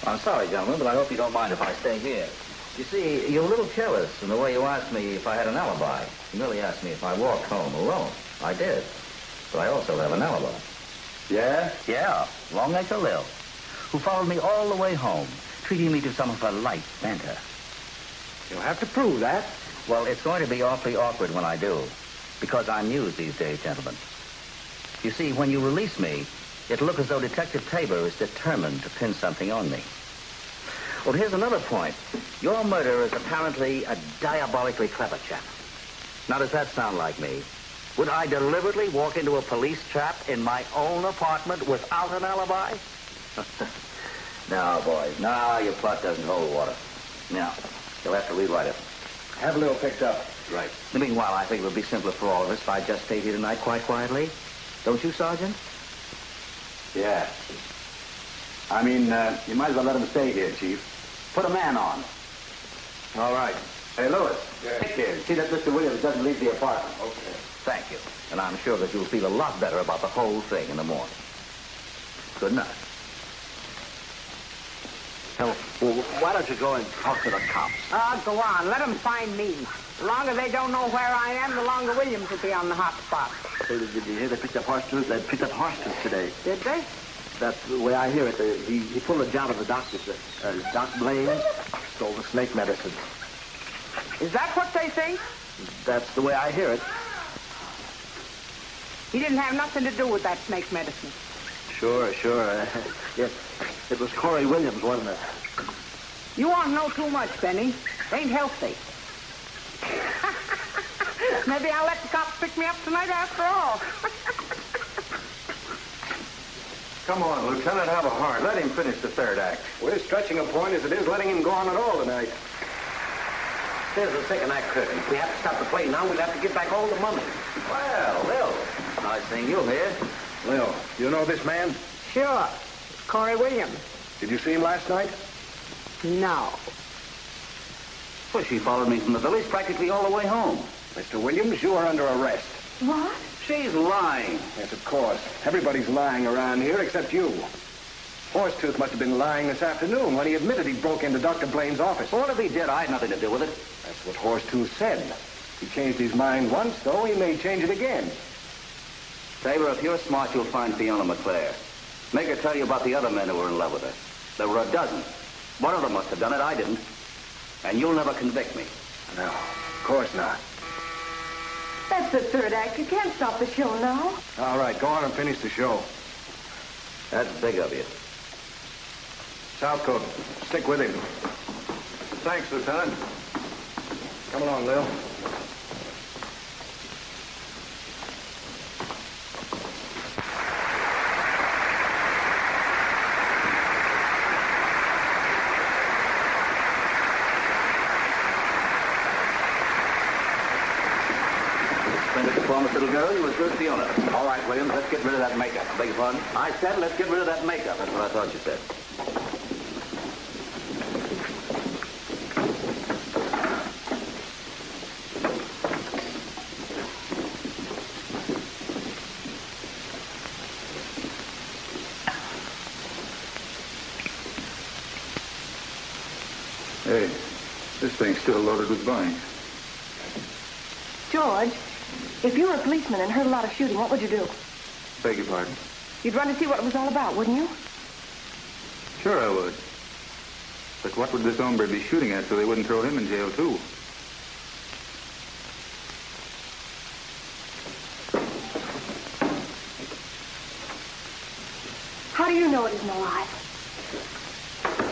I'm sorry, gentlemen, but I hope you don't mind if I stay here. You see, you're a little careless in the way you asked me if I had an alibi. You merely asked me if I walked home alone. I did. But I also have an alibi. Yeah? Yeah, Longacre Lil, who followed me all the way home, treating me to some of her light banter. You'll have to prove that. Well, it's going to be awfully awkward when I do, because I'm used these days, gentlemen. You see, when you release me, it'll look as though Detective Tabor is determined to pin something on me. Well, here's another point. Your murderer is apparently a diabolically clever chap. Now, does that sound like me? Would I deliberately walk into a police trap in my own apartment without an alibi? Now, boys, now your plot doesn't hold water. Now, you'll have to rewrite it. Have Lil picked up. Right. Meanwhile, I think it would be simpler for all of us if I just stayed here tonight quite quietly. Don't you, Sergeant? Yeah. I mean, you might as well let him stay here, Chief. Put a man on. All right. Hey, Lewis. Take care. See that Mr. Williams doesn't leave the apartment. Okay. Thank you. And I'm sure that you'll feel a lot better about the whole thing in the morning. Good night. Well, why don't you go and talk to the cops? Go on. Let them find me. The longer they don't know where I am, the longer Williams will be on the hot spot. Hey, did you hear they picked up horses? They picked up horses today. Did they? That's the way I hear it. He pulled a job of the doctor's. Doc Blaine stole the snake medicine. Is that what they think? That's the way I hear it. He didn't have nothing to do with that snake medicine. Sure. Yes, it was Corey Williams, wasn't it? You won't know too much, Benny. It ain't healthy. Maybe I'll let the cops pick me up tonight after all. Come on, Lieutenant, have a heart. Let him finish the third act. We're stretching a point as it is letting him go on at all tonight. There's the second act curtain. If we have to stop the play now, we'll have to get back all the money. Well, Lil, nice seeing you here. Lil, you know this man? Sure. Corey Williams. Did you see him last night? No. Well, she followed me from the village practically all the way home. Mr. Williams, you are under arrest. What? She's lying. Yes, of course. Everybody's lying around here except you. Horsetooth must have been lying this afternoon when he admitted he broke into Dr. Blaine's office. Well, what if he did? I had nothing to do with it. That's what Horsetooth said. He changed his mind once, though. He may change it again. Tabor, if you're smart, you'll find Fiona McClare. Make her tell you about the other men who were in love with her. There were a dozen. One of them must have done it. I didn't. And you'll never convict me. No, of course not. That's the third act. You can't stop the show now. All right, go on and finish the show. That's big of you. Southcote, stick with him. Thanks, Lieutenant. Come along, Lil. Performance, little girl, you was good, Fiona. All right, Williams, let's get rid of that makeup. Beg your pardon? I said let's get rid of that makeup. That's what I thought you said. Hey, this thing's still loaded with blanks. George, if you were a policeman and heard a lot of shooting, what would you do? Beg your pardon? You'd run to see what it was all about, wouldn't you? Sure I would. But what would this hombre be shooting at so they wouldn't throw him in jail, too? How do you know it isn't alive?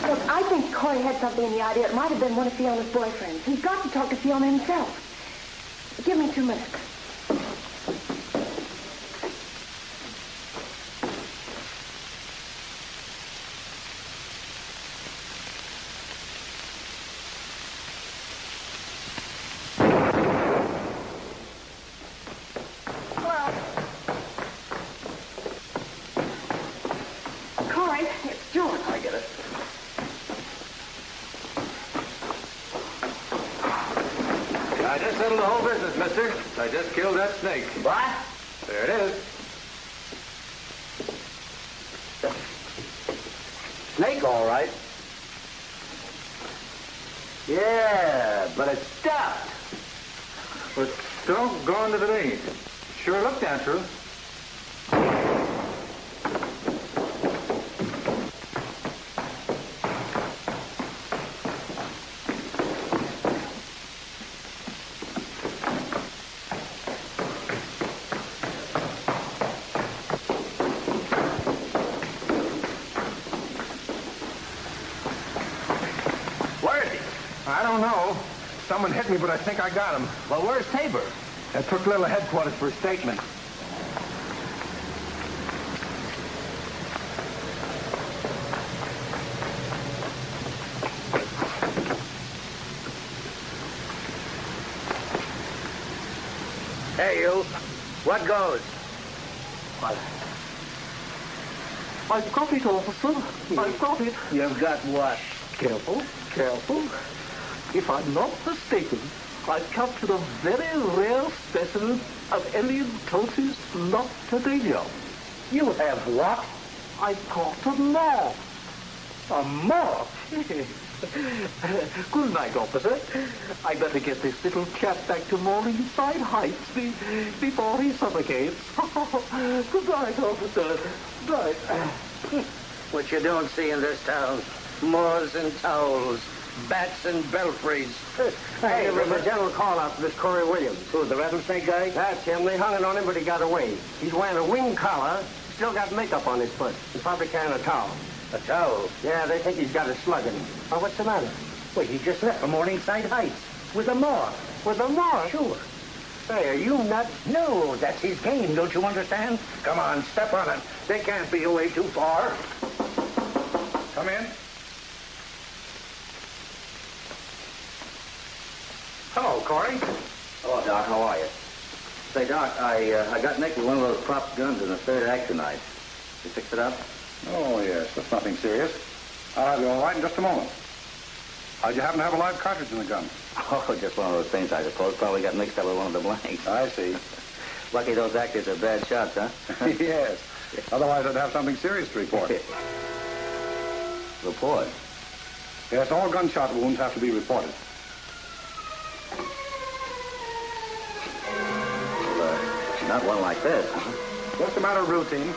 Look, I think Corey had something in the idea. It might have been one of Fiona's boyfriends. He's got to talk to Fiona himself. Give me 2 minutes. Hello. Corey, it's George. I get it. I just settled the whole business, mister. I just killed that snake. What? There it is. Snake, all right. Yeah, but it's stuffed. But doggone if it ain't. Sure looked natural. I don't know. Someone hit me, but I think I got him. Well, where's Tabor? I took Lil to headquarters for a statement. Hey, you. What goes? I've got it, officer. I've got it. You've got what? Careful, careful. If I'm not mistaken, I've captured a very rare specimen of Elianthosis noctadania. You have what? I caught a moth. A moth? Good night, officer. I better get this little chap back to Morningside Heights before he suffocates. Good night, officer. Good night. What you don't see in this town. Moors and towels, bats and belfries. Hey, there's a general call out for this Corey Williams. Who, the rattlesnake guy? That's him. They hung it on him, but he got away. He's wearing a wing collar, still got makeup on his foot. He's probably carrying a towel. A towel? Yeah, they think he's got a slug in him. Oh, what's the matter? Well, he just left for Morningside Heights with a moth. With a moth? Sure. Hey, are you nuts? No, that's his game, don't you understand? Come on, step on it. They can't be away too far. Come in. Hello, Corey. Hello, Doc. How are you? Say, Doc, I got nicked with one of those prop guns in the third act tonight. You fixed it up? Oh, yes. That's nothing serious. I'll have you all right in just a moment. How'd you happen to have a live cartridge in the gun? Oh, just one of those things, I suppose. Probably got mixed up with one of the blanks. I see. Lucky those actors are bad shots, huh? Yes. Otherwise, I'd have something serious to report. Report? Yes, all gunshot wounds have to be reported. Well, not one like this, huh? Just a matter of routine.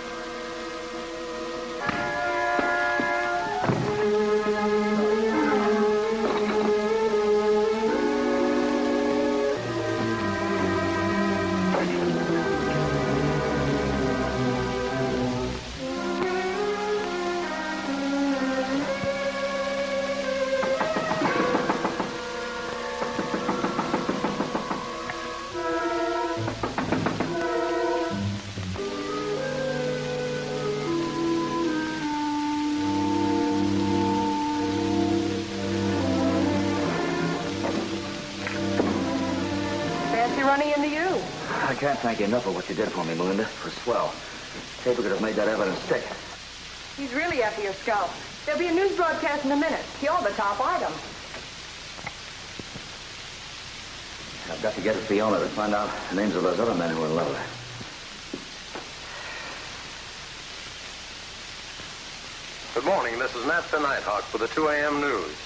Running into you. I can't thank you enough for what you did for me, Melinda. It was swell. Tabor could have made that evidence stick. He's really after your scalp. There'll be a news broadcast in a minute. You're the top item. I've got to get to Fiona to find out the names of those other men who were in love with her. Good morning. This is Nat the Nighthawk for the 2 a.m. news.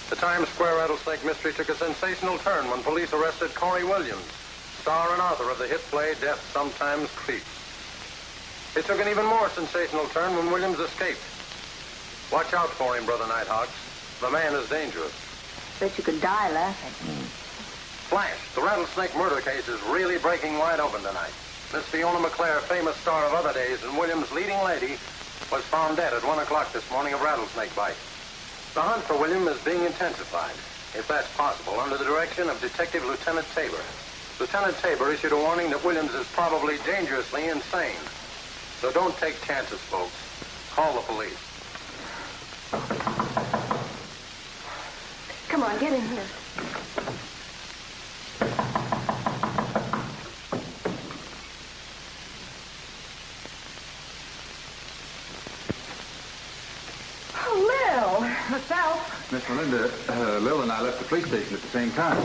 The Times Square rattlesnake mystery took a sensational turn when police arrested Corey Williams, star and author of the hit play Death Sometimes Creeps. It took an even more sensational turn when Williams escaped. Watch out for him, Brother Nighthawks. The man is dangerous. Bet you could die laughing. Flash, the rattlesnake murder case is really breaking wide open tonight. Miss Fiona McClare, famous star of other days and Williams' leading lady, was found dead at 1 o'clock this morning of rattlesnake bite. The hunt for William is being intensified, if that's possible, under the direction of Detective Lieutenant Tabor. Lieutenant Tabor issued a warning that Williams is probably dangerously insane. So don't take chances, folks. Call the police. Come on, get in here. Myself. Miss Melinda, Lil and I left the police station at the same time.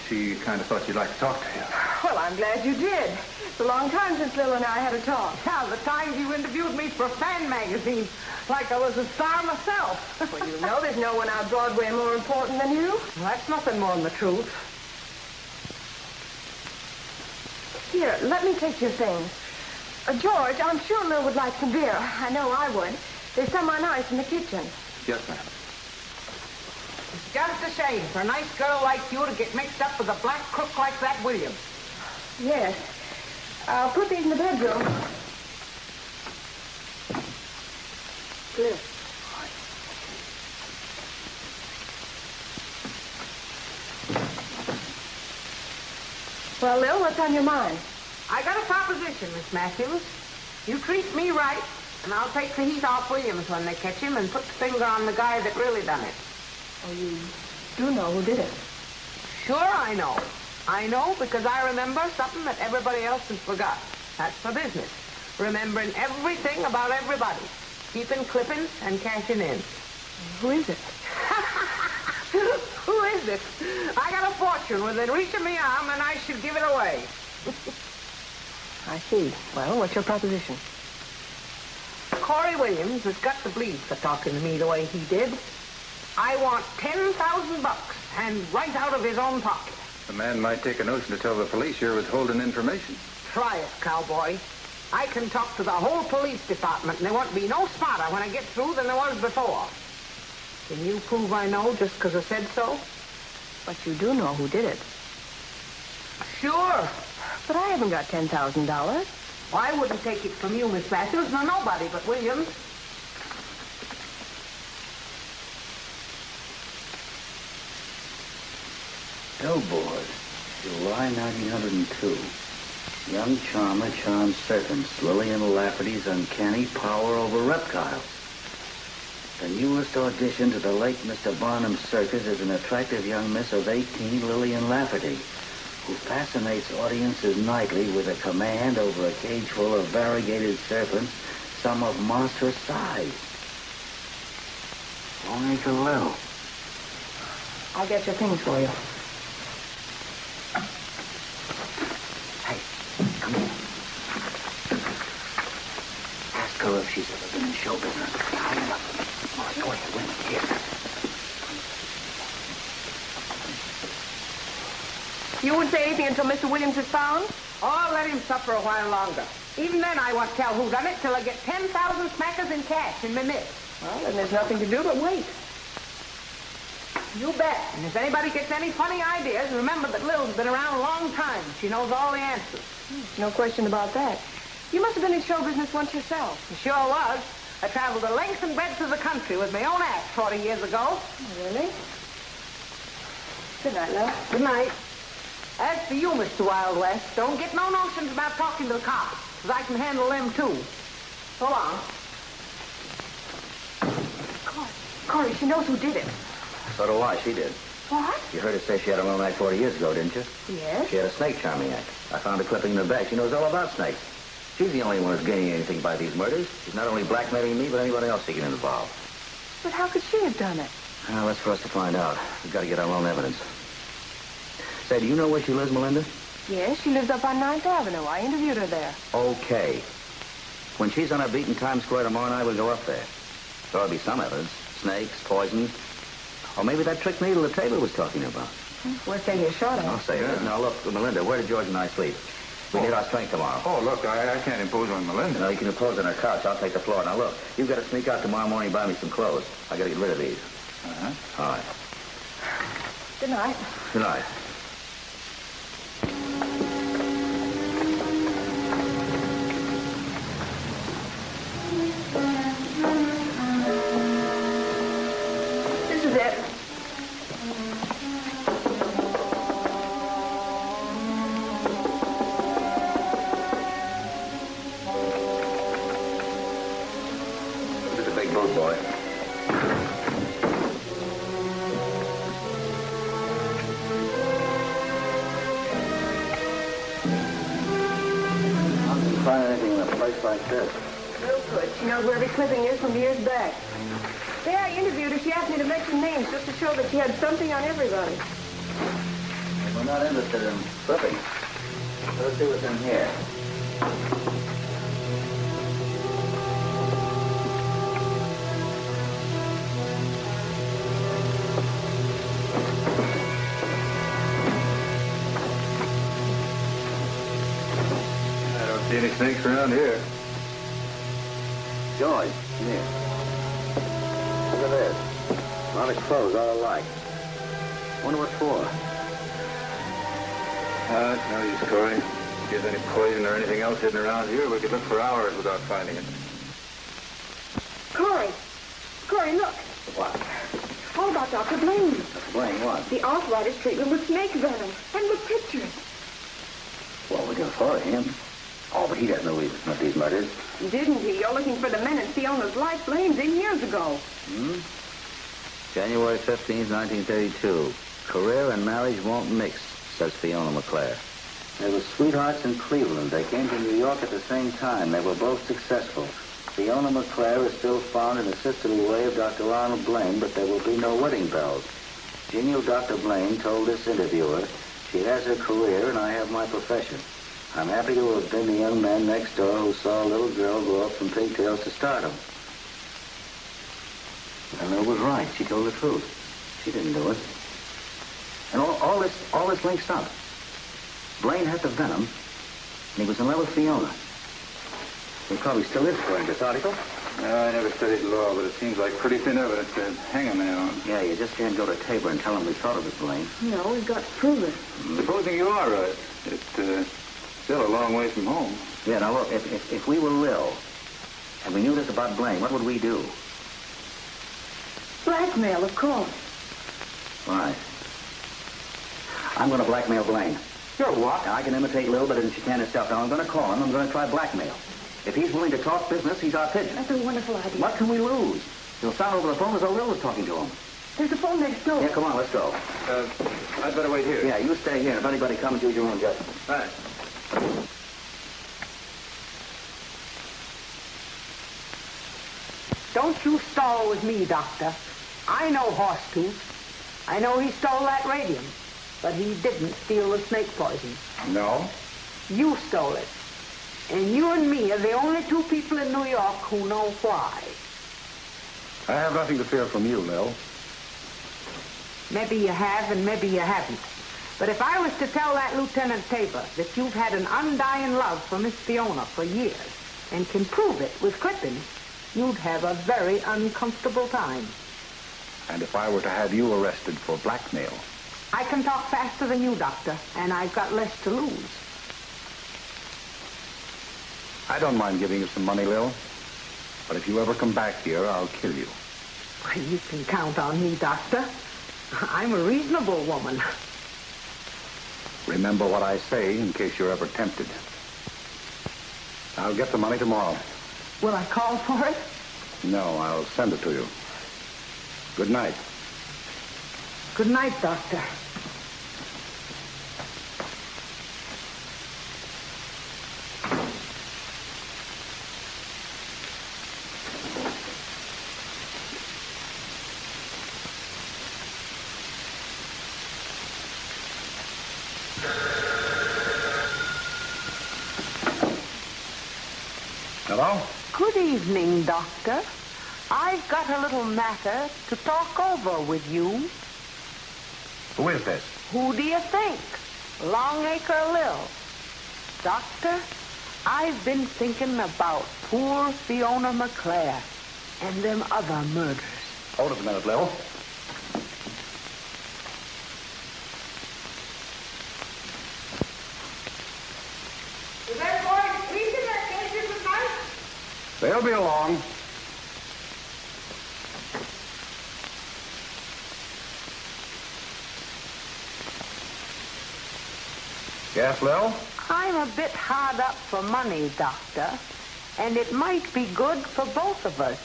She kind of thought you'd like to talk to you. Well, I'm glad you did. It's a long time since Lil and I had a talk. Yeah, the times you interviewed me for Fan Magazine, like I was a star myself. Well, you know there's no one out Broadway more important than you. Well, that's nothing more than the truth. Here, let me take your things. George, I'm sure Lil would like some beer. I know I would. There's some on ice in the kitchen. Yes, ma'am. It's just a shame for a nice girl like you to get mixed up with a black crook like that Williams. Yes. I'll put these in the bedroom. Good. Well, Lil, what's on your mind? I got a proposition, Miss Matthews. You treat me right, and I'll take the heat off Williams when they catch him and put the finger on the guy that really done it. Oh, you do know who did it? Sure I know. I know because I remember something that everybody else has forgot. That's for business. Remembering everything about everybody. Keeping clippings and cashing in. Who is it? Who is it? I got a fortune within reach of my arm, and I should give it away. I see. Well, what's your proposition? Corey Williams has got the bleed for talking to me the way he did. I want $10,000 and right out of his own pocket. The man might take a notion to tell the police you're withholding information. Try it, cowboy. I can talk to the whole police department, and they won't be no smarter when I get through than there was before. Can you prove I know just because I said so? But you do know who did it. Sure. But I haven't got $10,000. Well, I wouldn't take it from you, Miss Matthews, nor nobody but Williams. Billboard, July 1902. Young charmer charms serpents. Lillian Lafferty's uncanny power over reptiles. The newest audition to the late Mr. Barnum's circus is an attractive young miss of 18, Lillian Lafferty, who fascinates audiences nightly with a command over a cage full of variegated serpents, some of monstrous size. Longacre Lil. I'll get your things for you. she's ever been in show business. Hurry up. All right, go ahead. Wait. Here. You won't say anything until Mr. Williams is found? Oh, let him suffer a while longer. Even then, I won't tell who done it till I get 10,000 smackers in cash in my mitt. Well, then there's nothing to do but wait. You bet. And if anybody gets any funny ideas, remember that Lil's been around a long time. She knows all the answers. No question about that. You must have been in show business once yourself. She sure was. I traveled the length and breadth of the country with my own act 40 years ago. Really? Good night, Lil. Good night. As for you, Mr. Wild West, don't get no notions about talking to the cops, because I can handle them, too. So long. Corey, she knows who did it. So do I. She did. What? You heard her say she had her own act 40 years ago, didn't you? Yes. She had a snake charming act. I found a clipping in her bag. She knows all about snakes. She's the only one who's gaining anything by these murders. She's not only blackmailing me, but anybody else she can involve. But how could she have done it? Well, that's for us to find out. We've got to get our own evidence. Say, do you know where she lives, Melinda? Yes, she lives up on 9th Avenue. I interviewed her there. Okay. When she's on her beat in Times Square tomorrow night, we'll go up there. There'll be some evidence. Snakes, poisons. Or maybe that trick needle that Taylor was talking about. We'll stay here short of I'll say it. Now, look, Melinda, where did George and I sleep? We need our strength tomorrow. Oh, look, I can't impose on Melinda. No, you can impose on her couch. I'll take the floor. Now, look, you've got to sneak out tomorrow morning and buy me some clothes. I got to get rid of these. Uh-huh. All right. Good night. Good night. This is it. Look at the big boat, boy. Find anything in a place like this. Real good. She knows where every clipping is from years back. There, I interviewed her. She asked me to mention names just to show that she had something on everybody. We're not interested in flipping. Let's see what's in here. I don't see any snakes around here. George, come here. Look at this. A lot of clothes all alike. Wonder what for. It's no use, Corey. If there's any poison or anything else hidden around here, we could look for hours without finding it. Corey! Corey, look. What? How about Dr. Blaine? Blaine, what? The arthritis treatment with snake venom. And with pictures. Well, we can follow him. Oh, but he doesn't know these murders. Didn't he? You're looking for the men in Fiona's life. Blaine's in years ago. January 15th, 1932. Career and marriage won't mix, says Fiona McClare. They were sweethearts in Cleveland. They came to New York at the same time. They were both successful. Fiona McClare is still fond in the sisterly way of Dr. Ronald Blaine, but there will be no wedding bells. Genial Dr. Blaine told this interviewer, she has her career and I have my profession. I'm happy to have been the young man next door who saw a little girl grow up from pigtails to stardom. And Lil was right. She told the truth. She didn't do it. And all this links up. Blaine had the venom, and he was in love with Fiona. He probably still is, according to this article. No, I never studied law, but it seems like pretty thin evidence to hang a man on. Yeah, you just can't go to Tabor and tell him we thought of it, Blaine. No, we've got to prove it. Supposing you are right. It's still a long way from home. Yeah, now look, if we were Lil, and we knew this about Blaine, what would we do? Blackmail, of course. Right. I'm going to blackmail Blaine. You're what? Now, I can imitate Lil better than she can herself. Now, I'm going to call him. I'm going to try blackmail. If he's willing to talk business, he's our pigeon. That's a wonderful idea. What can we lose? He'll sound over the phone as though Lil was talking to him. There's a phone next door. Yeah, come on, let's go. I'd better wait here. Yeah, you stay here. If anybody comes, use your own judgment. Right. Don't you stall with me, Doctor. I know Horsetooth. I know he stole that radium, but he didn't steal the snake poison. No? You stole it. And you and me are the only two people in New York who know why. I have nothing to fear from you, Lil. Maybe you have and maybe you haven't. But if I was to tell that Lieutenant Tabor that you've had an undying love for Miss Fiona for years and can prove it with clippings, you'd have a very uncomfortable time. And if I were to have you arrested for blackmail? I can talk faster than you, Doctor, and I've got less to lose. I don't mind giving you some money, Lil. But if you ever come back here, I'll kill you. You can count on me, Doctor. I'm a reasonable woman. Remember what I say in case you're ever tempted. I'll get the money tomorrow. Will I call for it? No, I'll send it to you. Good night. Good night, Doctor. Hello? Good evening, Doctor. I've got a little matter to talk over with you. Who is this? Who do you think? Longacre Lil. Doctor, I've been thinking about poor Fiona McClare and them other murders. Hold it a minute, Lil. Is that boy sleeping that cases at night? They'll be along. Yes, Lil? I'm a bit hard up for money, Doctor, and it might be good for both of us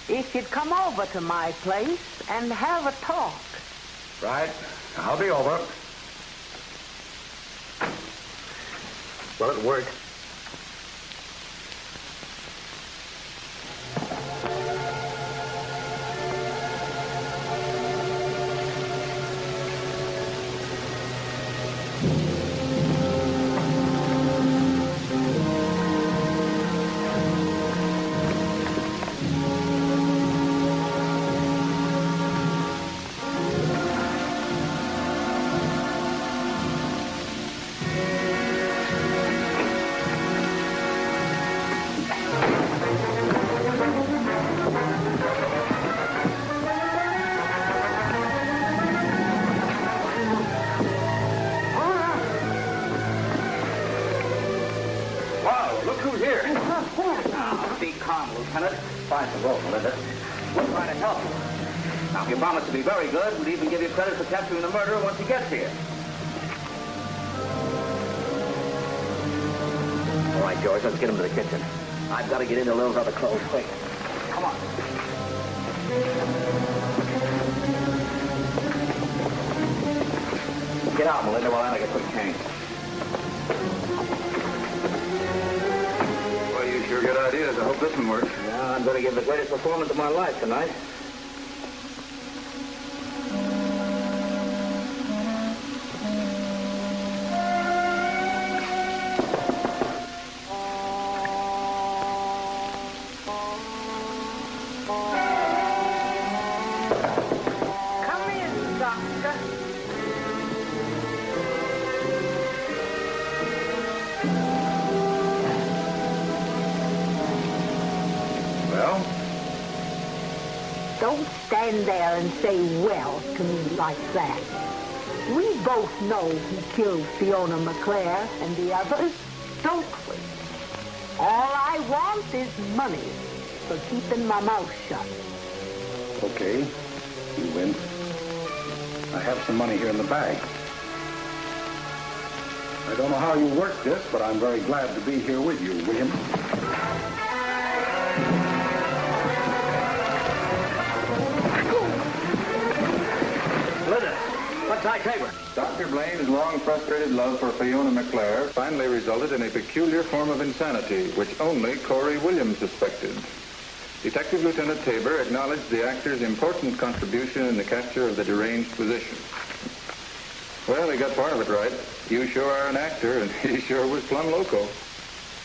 if you'd come over to my place and have a talk. Right. I'll be over. Well, it worked. Be calm, Lieutenant. Find some rope, Melinda. We're trying to help you. Now, if you promise to be very good, we'll even give you credit for capturing the murderer once he gets here. All right, George, let's get him to the kitchen. I've got to get into Lil's other clothes quick. Come on. Get out, Melinda, while I make a quick change. Well, you sure got ideas. I hope this one works. Yeah, I'm going to give the greatest performance of my life tonight. Come in, Doctor. Well? Don't stand there and say well to me like that. We both know who killed Fiona McClare and the others, don't we? All I want is money for keeping my mouth shut. Okay. You win. I have some money here in the bag. I don't know how you work this, but I'm very glad to be here with you, William. Melinda, what's Ty Tabor? Dr. Blaine's long frustrated love for Fiona McClare finally resulted in a peculiar form of insanity, which only Corey Williams suspected. Detective Lieutenant Tabor acknowledged the actor's important contribution in the capture of the deranged physician. Well, he got part of it right. You sure are an actor, and he sure was plumb loco.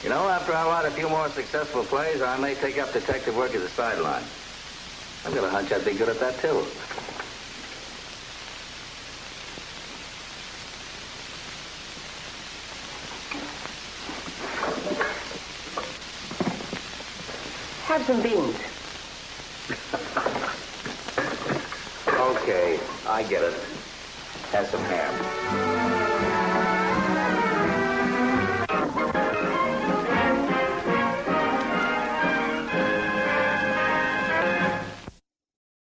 You know, after I write a few more successful plays, I may take up detective work as a sideline. I've got a hunch I'd be good at that, too. Have some beans. Okay, I get it. Have some ham.